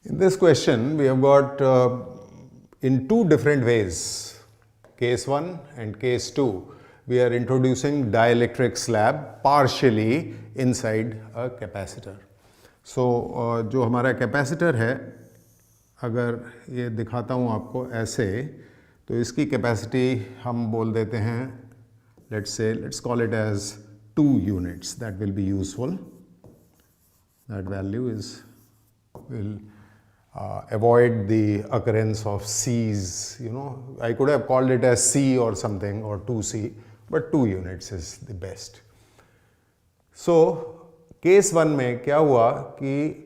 In this question, we have got in two different ways, case 1 and case 2, we are introducing dielectric slab partially inside a capacitor. So जो हमारा capacitor है, अगर ये दिखाता हूँ आपको ऐसे, तो इसकी कैपेसिटी हम बोल देते हैं, let's call it as 2 units. That will be useful. That value will avoid the occurrence of C's. You know, I could have called it as C or something, or 2C, but 2 units is the best. So case 1 में क्या हुआ कि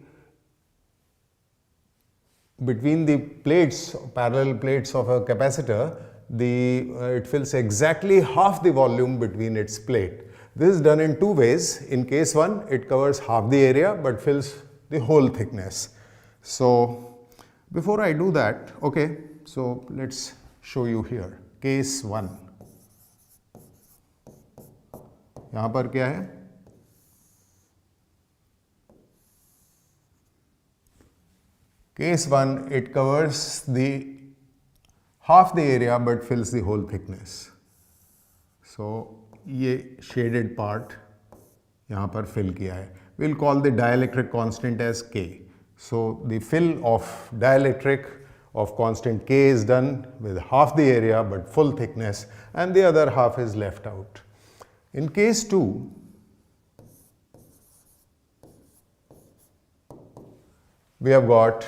between the plates, parallel plates of a capacitor, it fills exactly half the volume between its plate. This is done in two ways. In case 1, it covers half the area but fills the whole thickness. So before I do that, okay, so let's show you here. Case 1. यहाँ पर क्या है? Case 1, it covers the half the area but fills the whole thickness. So ये shaded part यहाँ पर fill किया है. We'll call the dielectric constant as K. So the fill of dielectric of constant K is done with half the area but full thickness, and the other half is left out. In case 2, we have got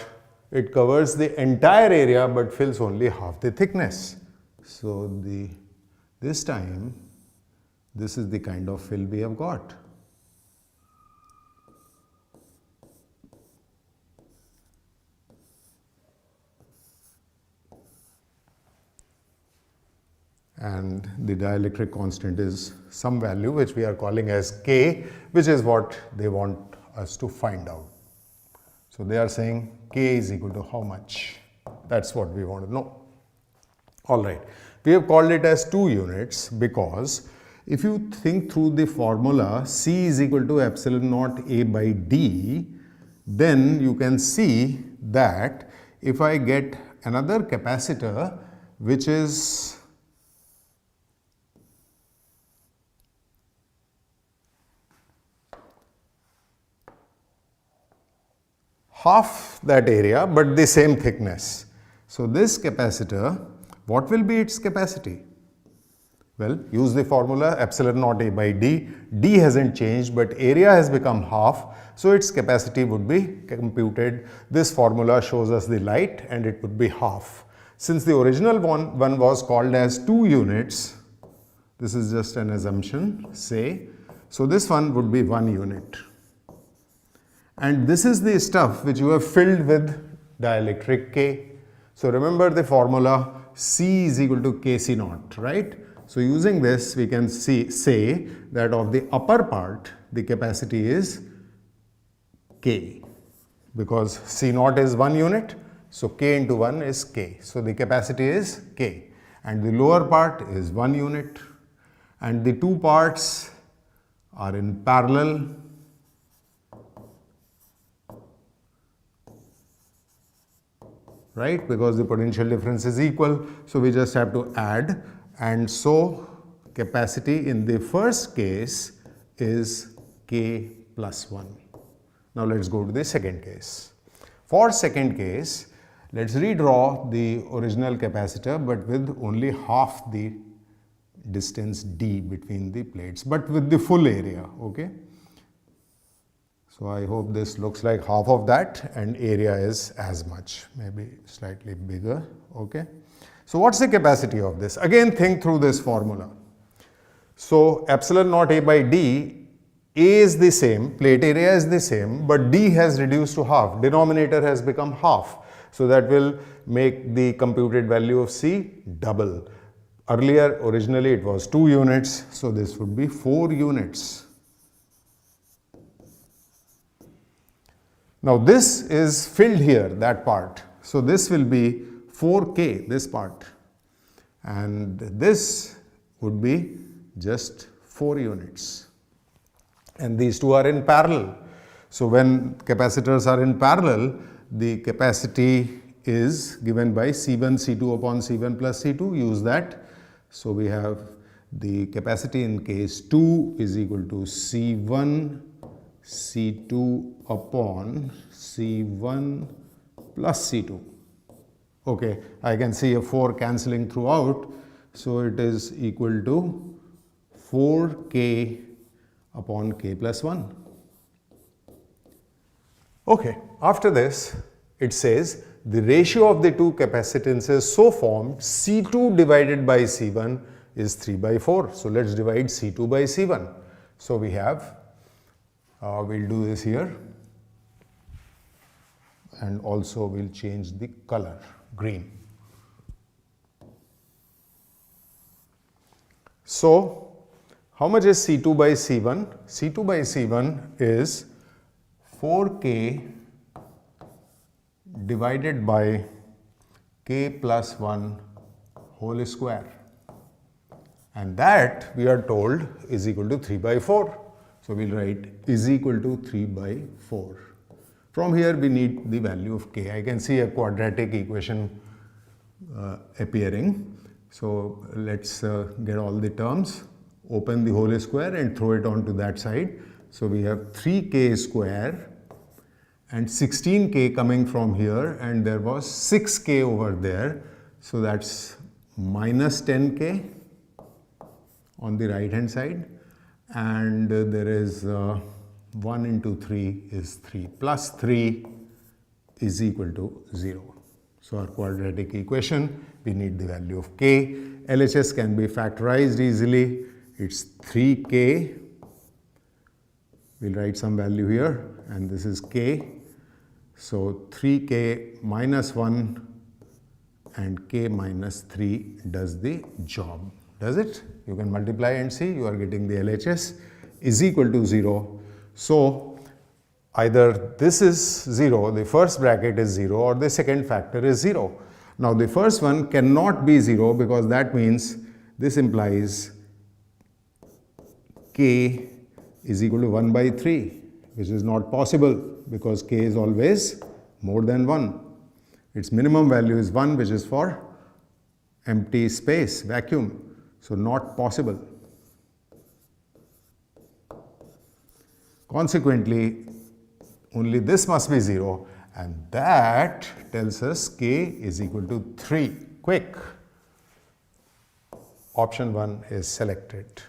it covers the entire area but fills only half the thickness. So this time this is the kind of fill we have got. And the dielectric constant is some value which we are calling as K, which is what they want us to find out. So they are saying K is equal to how much? That's what we want to know. Alright, we have called it as 2 units because if you think through the formula C is equal to epsilon naught A by D, then you can see that if I get another capacitor which is half that area but the same thickness. So this capacitor, what will be its capacity? Well, use the formula epsilon naught A by D. D hasn't changed but area has become half, so its capacity would be computed. This formula shows us the light and it would be half. Since the original one was called as 2 units, this is just an assumption, say, so this one would be 1 unit. And this is the stuff which you have filled with dielectric K. So remember the formula C is equal to Kc naught, right? So using this we can say that of the upper part the capacity is K, because C naught is 1 unit, so K into 1 is K. So the capacity is K, and the lower part is 1 unit, and the two parts are in parallel. Right, because the potential difference is equal, so we just have to add, and so capacity in the first case is K plus 1. Now let's go to the second case. For second case, let's redraw the original capacitor but with only half the distance D between the plates, but with the full area, okay? So I hope this looks like half of that and area is as much, maybe slightly bigger, okay? So what's the capacity of this? Again, think through this formula. So epsilon naught A by D, A is the same, plate area is the same, but D has reduced to half, denominator has become half. So that will make the computed value of C double. Earlier, originally it was 2 units, so this would be 4 units. Now this is filled here, that part. So this will be 4K, this part. And this would be just 4 units. And these two are in parallel. So when capacitors are in parallel, the capacity is given by C1 C2 upon C1 plus C2, use that. So we have the capacity in case 2 is equal to C1 C2 upon C1 plus C2. Okay, I can see a 4 cancelling throughout, so it is equal to 4K upon K plus 1. Okay, after this it says the ratio of the two capacitances so formed C2 divided by C1 is 3 by 4. So let's divide C2 by C1. So we have, we'll do this here, and also we'll change the color, green. So how much is C2 by C1? C2 by C1 is 4K divided by K plus 1 whole square, and that we are told is equal to 3 by 4. So we'll write is equal to 3 by 4. From here we need the value of K. I can see a quadratic equation appearing. So let's get all the terms, open the whole square and throw it onto that side. So we have 3K square and 16K coming from here, and there was 6K over there. So that's minus 10K on the right hand side, and there is 1 into 3 is 3 plus 3 is equal to 0. So our quadratic equation, we need the value of K. LHS can be factorized easily. It's 3K. We'll write some value here, and this is K. So 3K minus 1 and K minus 3 does the job. Does it? You can multiply and see you are getting the LHS is equal to 0. So either this is 0, the first bracket is 0, or the second factor is 0. Now the first one cannot be 0, because that means this implies K is equal to 1 by 3, which is not possible because K is always more than 1. Its minimum value is 1, which is for empty space, vacuum. So not possible. Consequently, only this must be 0, and that tells us K is equal to 3. Quick. Option 1 is selected.